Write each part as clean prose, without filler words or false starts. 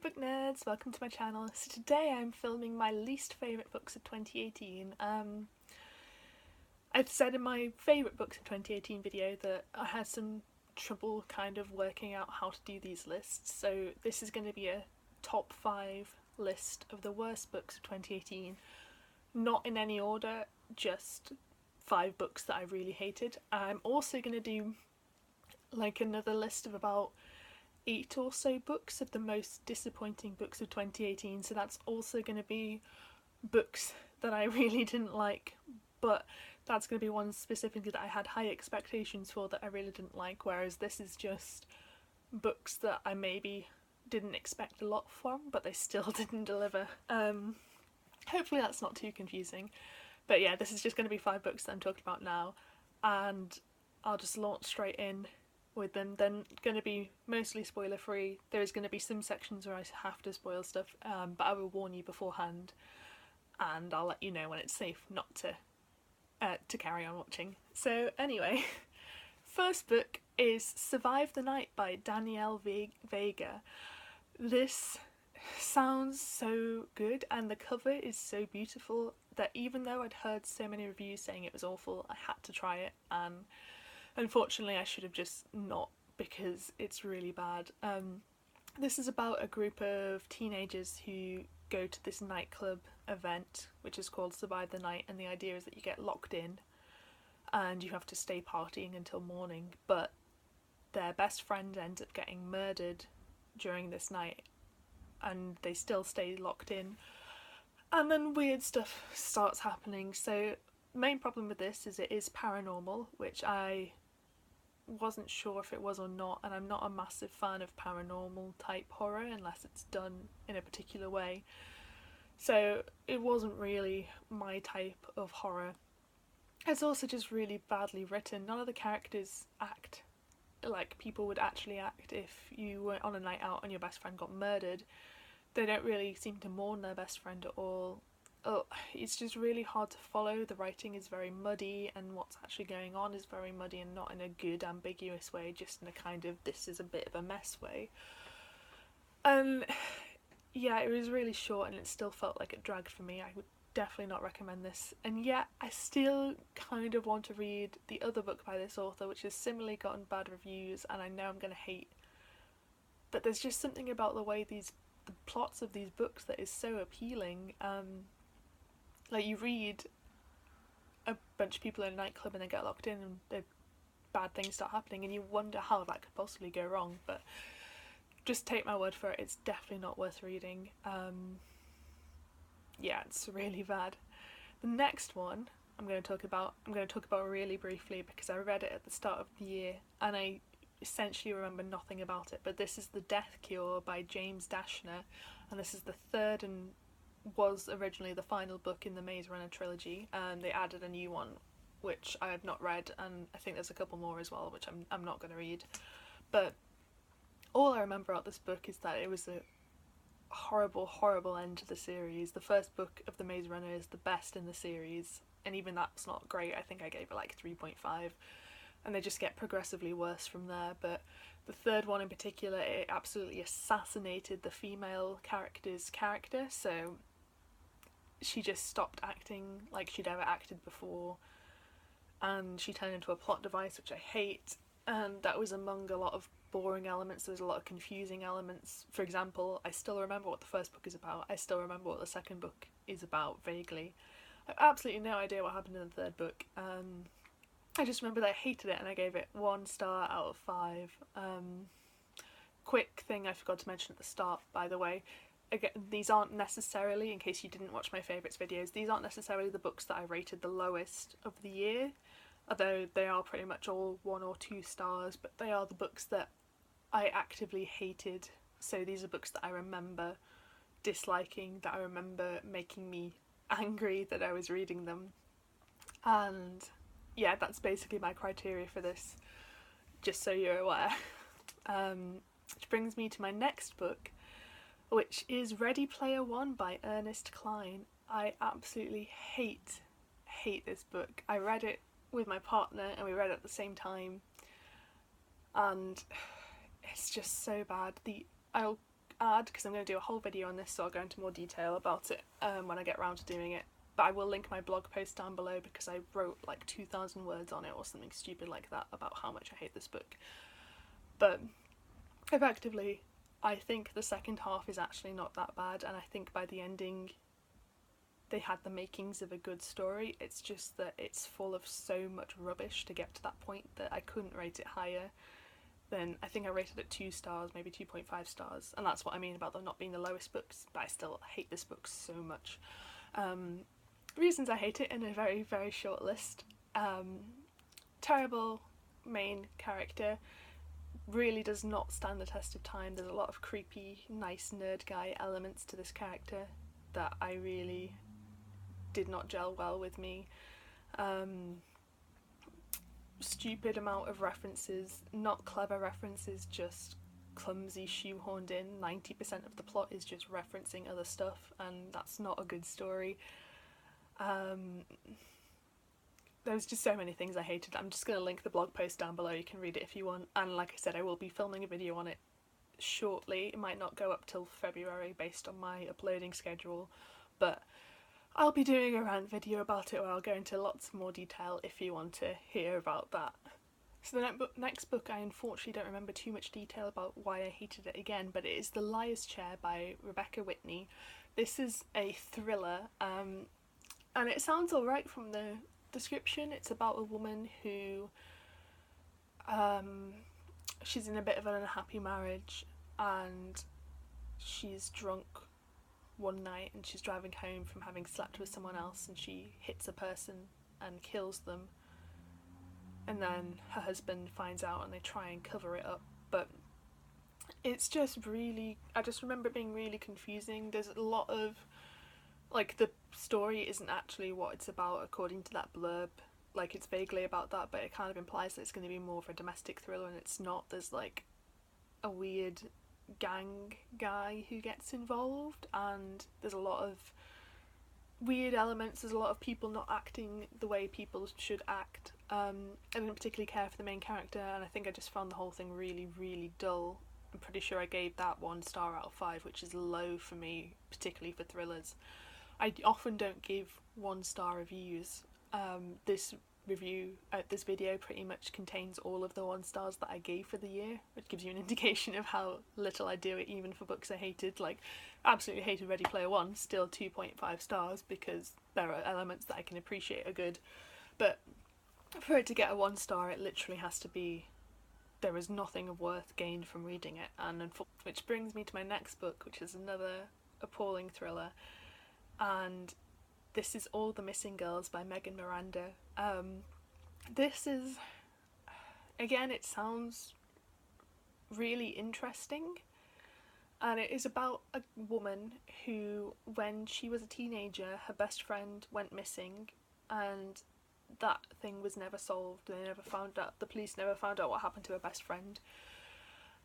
book nerds, welcome to my channel. So today I'm filming my least favourite books of 2018. I've said in my favourite books of 2018 video that I had some trouble kind of working out how to do these lists, so this is going to be a top 5 list of the worst books of 2018. Not in any order, just 5 books that I really hated. I'm also going to do like another list of about 8 or so books of the most disappointing books of 2018, so that's also going to be books that I really didn't like, but that's going to be one specifically that I had high expectations for that I really didn't like, whereas this is just books that I maybe didn't expect a lot from, but they still didn't deliver. Hopefully that's not too confusing, but yeah, this is just going to be 5 books that I'm talking about now, and I'll just launch straight in with them. Then going to be mostly spoiler free. There is going to be some sections where I have to spoil stuff, but I will warn you beforehand, and I'll let you know when it's safe not to carry on watching. So anyway, first book is Survive the Night by Danielle Vega. This sounds so good and the cover is so beautiful that even though I'd heard so many reviews saying it was awful, I had to try it, and unfortunately I should have just not, because it's really bad. This is about a group of teenagers who go to this nightclub event which is called Survive the Night, and the idea is that you get locked in and you have to stay partying until morning, but their best friend ends up getting murdered during this night and they still stay locked in, and then weird stuff starts happening. So main problem with this is it is paranormal, which I wasn't sure if it was or not, and I'm not a massive fan of paranormal type horror unless it's done in a particular way, so it wasn't really my type of horror. It's also just really badly written. None of the characters act like people would actually act if you were on a night out and your best friend got murdered. They don't really seem to mourn their best friend at all. Oh, it's just really hard to follow. The writing is very muddy and what's actually going on is very muddy, and not in a good ambiguous way, just in a kind of this is a bit of a mess way. Yeah, it was really short and it still felt like it dragged for me. I would definitely not recommend this, and yet I still kind of want to read the other book by this author which has similarly gotten bad reviews and I know I'm going to hate, but there's just something about the way the plots of these books that is so appealing. Like, you read a bunch of people in a nightclub and they get locked in and bad things start happening and you wonder how that could possibly go wrong, but just take my word for it, it's definitely not worth reading. Yeah, it's really bad. The next one I'm going to talk about really briefly because I read it at the start of the year and I essentially remember nothing about it, but this is The Death Cure by James Dashner, and this is the third and was originally the final book in the Maze Runner trilogy, and they added a new one which I have not read, and I think there's a couple more as well which I'm not going to read. But all I remember about this book is that it was a horrible end to the series. The first book of the Maze Runner is the best in the series, and even that's not great. I think I gave it like 3.5, and they just get progressively worse from there. But the third one in particular, it absolutely assassinated the female character's character, so she just stopped acting like she'd ever acted before, and she turned into a plot device, which I hate, and that was among a lot of boring elements. There was a lot of confusing elements. For example, I still remember what the first book is about, I still remember what the second book is about vaguely. I have absolutely no idea what happened in the third book. I just remember that I hated it and I gave it 1 star out of 5. Quick thing I forgot to mention at the start, by the way, again, these aren't necessarily, in case you didn't watch my favourites videos, these aren't necessarily the books that I rated the lowest of the year, although they are pretty much all 1 or 2 stars, but they are the books that I actively hated. So these are books that I remember disliking, that I remember making me angry that I was reading them, and yeah, that's basically my criteria for this, just so you're aware. Which brings me to my next book, which is Ready Player One by Ernest Cline. I absolutely hate this book. I read it with my partner and we read it at the same time, and it's just so bad. I'll add, because I'm going to do a whole video on this, so I'll go into more detail about it when I get around to doing it. But I will link my blog post down below because I wrote like 2,000 words on it or something stupid like that about how much I hate this book. But effectively, I think the second half is actually not that bad, and I think by the ending they had the makings of a good story. It's just that it's full of so much rubbish to get to that point that I couldn't rate it higher. Then I think I rated it 2 stars, maybe 2.5 stars, and that's what I mean about them not being the lowest books, but I still hate this book so much. Reasons I hate it in a very, very short list. Terrible main character, really does not stand the test of time. There's a lot of creepy, nice nerd guy elements to this character that I really did not gel well with me. Stupid amount of references, not clever references, just clumsy, shoehorned in. 90% of the plot is just referencing other stuff, and that's not a good story. There's just so many things I hated. I'm just going to link the blog post down below, you can read it if you want, and like I said, I will be filming a video on it shortly. It might not go up till February based on my uploading schedule, but I'll be doing a rant video about it where I'll go into lots more detail if you want to hear about that. So the next book, I unfortunately don't remember too much detail about why I hated it again, but it is The Liar's Chair by Rebecca Whitney. This is a thriller, and it sounds alright from the description. It's about a woman who she's in a bit of an unhappy marriage, and she's drunk one night and she's driving home from having slept with someone else, and she hits a person and kills them, and then her husband finds out and they try and cover it up. But it's just really, I just remember it being really confusing. There's a lot of, like, the story isn't actually what it's about according to that blurb. Like, it's vaguely about that, but it kind of implies that it's going to be more of a domestic thriller, and it's not. There's like a weird gang guy who gets involved, and there's a lot of weird elements. There's a lot of people not acting the way people should act. I didn't particularly care for the main character, and I think I just found the whole thing really, really dull. I'm pretty sure I gave that 1 star out of 5, which is low for me, particularly for thrillers. I often don't give 1 star reviews. This video pretty much contains all of the 1 stars that I gave for the year, which gives you an indication of how little I do it even for books I hated. Like, absolutely hated Ready Player One, still 2.5 stars because there are elements that I can appreciate are good, but for it to get a 1 star it literally has to be there is nothing of worth gained from reading it. And which brings me to my next book, which is another appalling thriller, and this is All the Missing Girls by Miranda. This is, again, it sounds really interesting, and it is about a woman who, when she was a teenager, her best friend went missing, and that thing was never solved. The police never found out what happened to her best friend,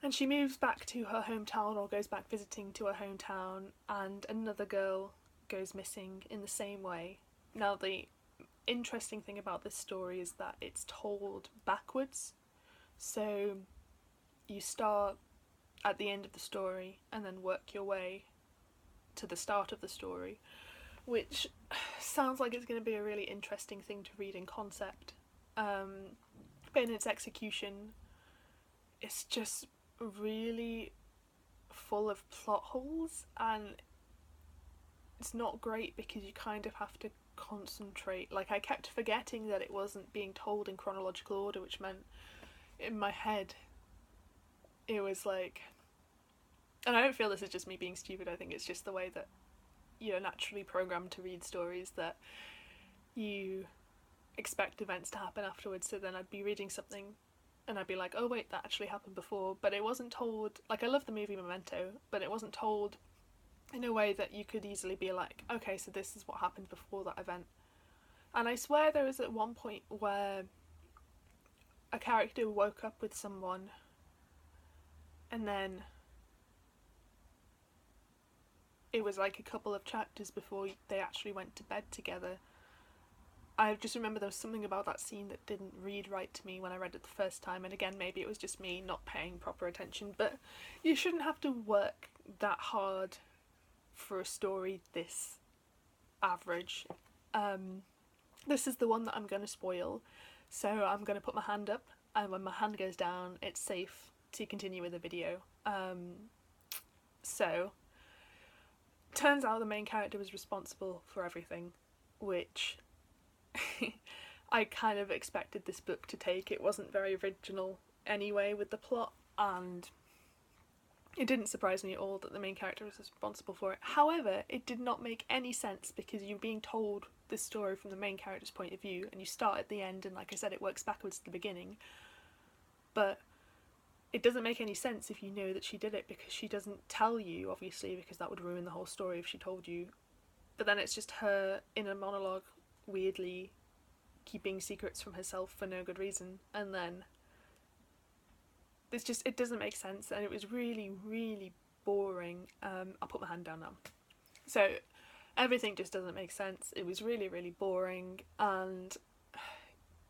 and she moves back to her hometown, or goes back visiting to her hometown, and another girl goes missing in the same way. Now, the interesting thing about this story is that it's told backwards, so you start at the end of the story and then work your way to the start of the story, which sounds like it's going to be a really interesting thing to read in concept, but in its execution it's just really full of plot holes, and it's not great because you kind of have to concentrate. Like, I kept forgetting that it wasn't being told in chronological order, which meant in my head it was like, and I don't feel this is just me being stupid, I think it's just the way that you're naturally programmed to read stories, that you expect events to happen afterwards. So then I'd be reading something and I'd be like, oh wait, that actually happened before, but it wasn't told. Like, I love the movie Memento, but it wasn't told in a way that you could easily be like, okay, so this is what happened before that event. And I swear there was at one point where a character woke up with someone and then it was like a couple of chapters before they actually went to bed together. I just remember there was something about that scene that didn't read right to me when I read it the first time, and again, maybe it was just me not paying proper attention, but you shouldn't have to work that hard for a story this average. This is the one that I'm going to spoil, so I'm going to put my hand up, and when my hand goes down it's safe to continue with the video. So turns out the main character was responsible for everything, which I kind of expected this book to take. It wasn't very original anyway with the plot, and it didn't surprise me at all that the main character was responsible for it. However, it did not make any sense because you're being told this story from the main character's point of view, and you start at the end, and like I said, it works backwards to the beginning. But it doesn't make any sense if you know that she did it, because she doesn't tell you, obviously, because that would ruin the whole story if she told you. But then it's just her inner monologue, weirdly keeping secrets from herself for no good reason, and then it doesn't make sense, and it was really, really boring. I'll put my hand down now. So everything just doesn't make sense. It was really, really boring, and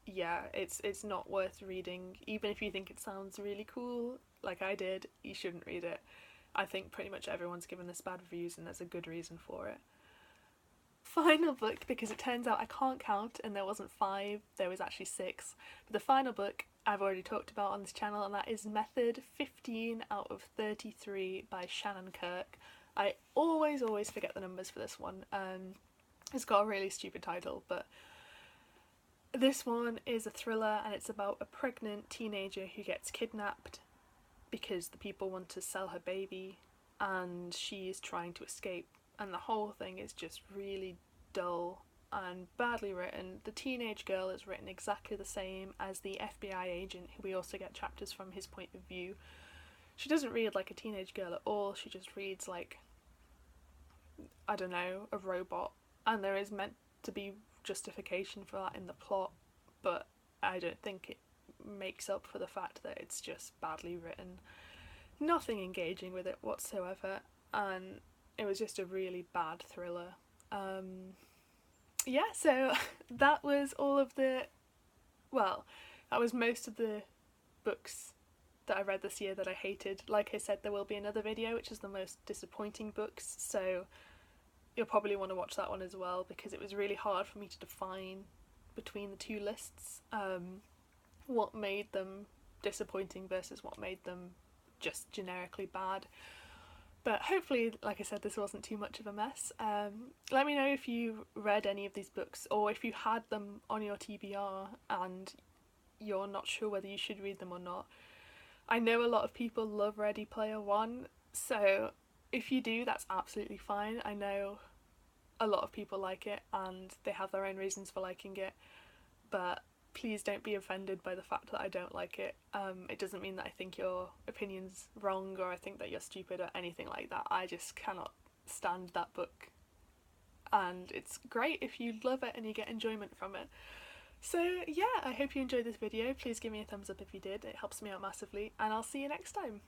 yeah, it's not worth reading. Even if you think it sounds really cool, like I did, you shouldn't read it. I think pretty much everyone's given this bad reviews, and there's a good reason for it. Final book, because it turns out I can't count, and there wasn't 5, there was actually 6. But the final book I've already talked about on this channel, and that is Method 15 out of 33 by Shannon Kirk. I always forget the numbers for this one. It's got a really stupid title, but this one is a thriller, and it's about a pregnant teenager who gets kidnapped because the people want to sell her baby, and she is trying to escape, and the whole thing is just really dull and badly written. The teenage girl is written exactly the same as the FBI agent, who we also get chapters from his point of view. She doesn't read like a teenage girl at all, she just reads like, I don't know, a robot, and there is meant to be justification for that in the plot, but I don't think it makes up for the fact that it's just badly written. Nothing engaging with it whatsoever, and it was just a really bad thriller. Yeah, so that was that was most of the books that I read this year that I hated. Like I said, there will be another video which is the most disappointing books, so you'll probably want to watch that one as well, because it was really hard for me to define between the two lists what made them disappointing versus what made them just generically bad. But hopefully, like I said, this wasn't too much of a mess. Let me know if you read any of these books, or if you had them on your TBR and you're not sure whether you should read them or not. I know a lot of people love Ready Player One, so if you do, that's absolutely fine. I know a lot of people like it, and they have their own reasons for liking it, but please don't be offended by the fact that I don't like it. It doesn't mean that I think your opinion's wrong, or I think that you're stupid, or anything like that. I just cannot stand that book, and it's great if you love it and you get enjoyment from it. So yeah, I hope you enjoyed this video. Please give me a thumbs up if you did, it helps me out massively, and I'll see you next time.